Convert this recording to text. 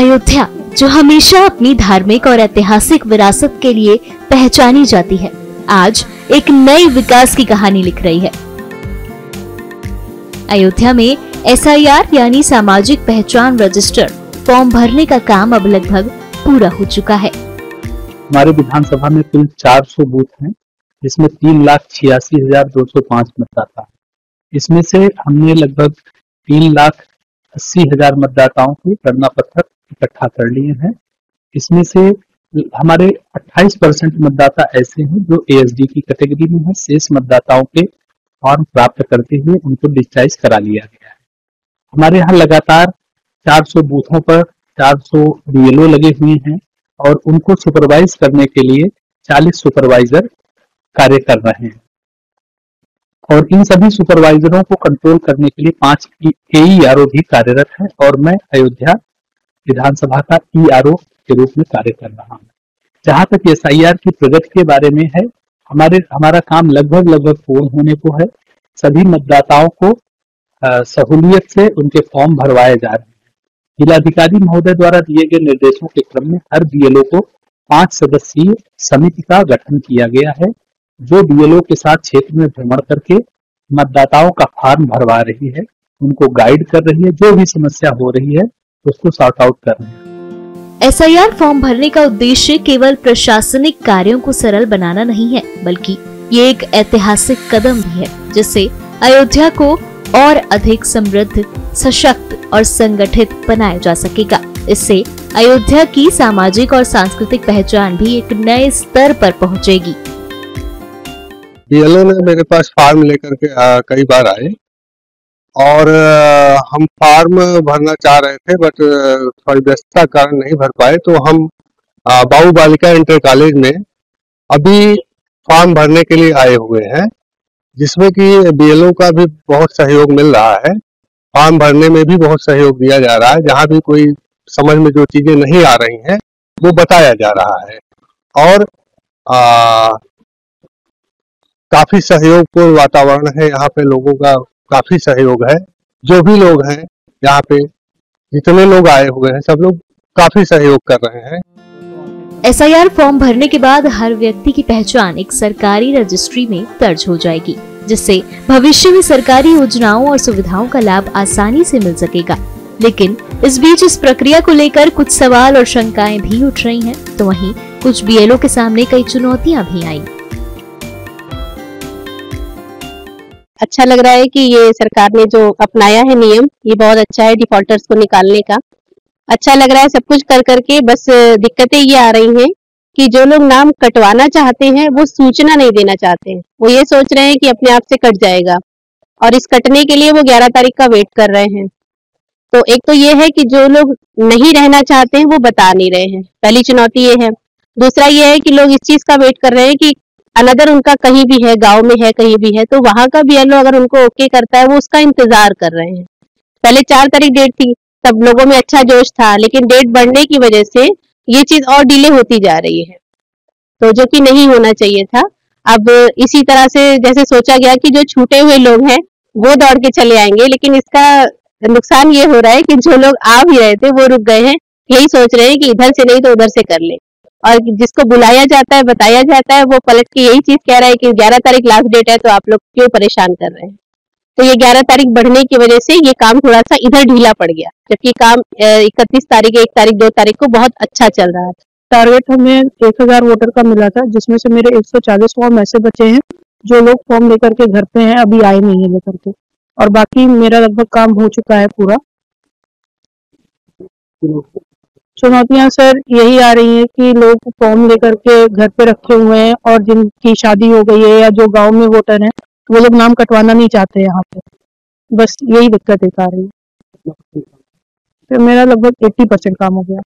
अयोध्या, जो हमेशा अपनी धार्मिक और ऐतिहासिक विरासत के लिए पहचानी जाती है, आज एक नई विकास की कहानी लिख रही है। अयोध्या में SIR यानी सामाजिक पहचान रजिस्टर फॉर्म भरने का काम अब लगभग पूरा हो चुका है। हमारे विधानसभा में कुल 400 बूथ हैं, जिसमें 3,86,205 मतदाता। इसमें से हमने लगभग 3,80,000 मतदाताओं के गणना पत्र इकट्ठा कर लिए हैं। इसमें से हमारे 28% मतदाता ऐसे हैं जो ASD की कैटेगरी में है। शेष मतदाताओं के फॉर्म प्राप्त करते हुए उनको डिस्चार्ज करा लिया गया है। हमारे यहाँ लगातार 400 बूथों पर 400 BLO लगे हुए हैं और उनको सुपरवाइज करने के लिए 40 सुपरवाइजर कार्य कर रहे हैं और इन सभी सुपरवाइजरों को कंट्रोल करने के लिए 5 AERO भी कार्यरत है और मैं अयोध्या विधानसभा का ERO के रूप में कार्य कर रहा हूँ। जहां तक SIR की प्रगति के बारे में है, हमारा काम लगभग पूर्ण होने को है। सभी मतदाताओं को सहूलियत से उनके फॉर्म भरवाए जा रहे हैं। जिलाधिकारी महोदय द्वारा दिए गए निर्देशों के क्रम में हर BLO को 5 सदस्यीय समिति का गठन किया गया है, जो BLO के साथ क्षेत्र में भ्रमण करके मतदाताओं का फॉर्म भरवा रही है, उनको गाइड कर रही है, जो भी समस्या हो रही है उसको सॉर्ट आउट कर रहे हैं। SIR फॉर्म भरने का उद्देश्य केवल प्रशासनिक कार्यों को सरल बनाना नहीं है, बल्कि ये एक ऐतिहासिक कदम भी है, जिससे अयोध्या को और अधिक समृद्ध, सशक्त और संगठित बनाया जा सकेगा। इससे अयोध्या की सामाजिक और सांस्कृतिक पहचान भी एक नए स्तर पर पहुंचेगी। BLO ने मेरे पास फार्म लेकर के कई बार आए और हम फार्म भरना चाह रहे थे, बट थोड़ी व्यस्तता कारण नहीं भर पाए। तो हम बाबू बालिका इंटर कॉलेज में अभी फॉर्म भरने के लिए आए हुए हैं, जिसमें कि BLO का भी बहुत सहयोग मिल रहा है। फॉर्म भरने में भी बहुत सहयोग दिया जा रहा है। जहाँ भी कोई समझ में जो चीजें नहीं आ रही हैं वो बताया जा रहा है और काफी सहयोगपूर्ण वातावरण है। यहाँ पे लोगों का काफी सहयोग है। जो भी लोग हैं यहाँ पे, जितने लोग आए हुए हैं, सब लोग काफी सहयोग कर रहे हैं। SIR फॉर्म भरने के बाद हर व्यक्ति की पहचान एक सरकारी रजिस्ट्री में दर्ज हो जाएगी, जिससे भविष्य में सरकारी योजनाओं और सुविधाओं का लाभ आसानी से मिल सकेगा। लेकिन इस बीच इस प्रक्रिया को लेकर कुछ सवाल और शंकाएं भी उठ रही हैं, तो वहीं कुछ BLO के सामने कई चुनौतियां भी आई। अच्छा लग रहा है कि ये सरकार ने जो अपनाया है नियम, ये बहुत अच्छा है डिफॉल्टर्स को निकालने का। अच्छा लग रहा है सब कुछ कर करके। बस दिक्कतें ये आ रही हैं कि जो लोग नाम कटवाना चाहते हैं वो सूचना नहीं देना चाहते हैं। वो ये सोच रहे हैं कि अपने आप से कट जाएगा और इस कटने के लिए वो 11 तारीख का वेट कर रहे हैं। तो एक तो ये है कि जो लोग नहीं रहना चाहते हैं वो बता नहीं रहे हैं, पहली चुनौती ये है। दूसरा ये है कि लोग इस चीज का वेट कर रहे हैं कि अनदर उनका कहीं भी है, गांव में है, कहीं भी है, तो वहां का BLO अगर उनको ओके करता है वो उसका इंतजार कर रहे हैं। पहले 4 तारीख डेट थी, तब लोगों में अच्छा जोश था, लेकिन डेट बढ़ने की वजह से ये चीज और डिले होती जा रही है, तो जो कि नहीं होना चाहिए था। अब इसी तरह से जैसे सोचा गया कि जो छूटे हुए लोग हैं वो दौड़ के चले आएंगे, लेकिन इसका नुकसान ये हो रहा है कि जो लोग आ भी रहे थे वो रुक गए हैं, यही सोच रहे हैं कि इधर से नहीं तो उधर से कर ले। और जिसको बुलाया जाता है, बताया जाता है, वो पलट के यही चीज कह रहा है कि 11 तारीख लास्ट डेट है, तो आप लोग क्यों परेशान कर रहे हैं। तो ये 11 तारीख बढ़ने की वजह से ये काम थोड़ा सा इधर ढीला पड़ गया, जबकि काम 31 तारीख, 1 तारीख, 2 तारीख को बहुत अच्छा चल रहा था। टारगेट हमें 1000 वोटर का मिला था, जिसमें से मेरे 140 फॉर्म ऐसे बचे हैं जो लोग फॉर्म लेकर के घर पे हैं, अभी आए नहीं है लेकर के, और बाकी मेरा लगभग काम हो चुका है पूरा। चुनौतियां सर यही आ रही हैं कि लोग फॉर्म लेकर के घर पे रखे हुए हैं और जिनकी शादी हो गई है या जो गांव में वोटर हैं वो लोग नाम कटवाना नहीं चाहते यहाँ पे। बस यही दिक्कत एक आ रही है। तो मेरा लगभग 80% काम हो गया।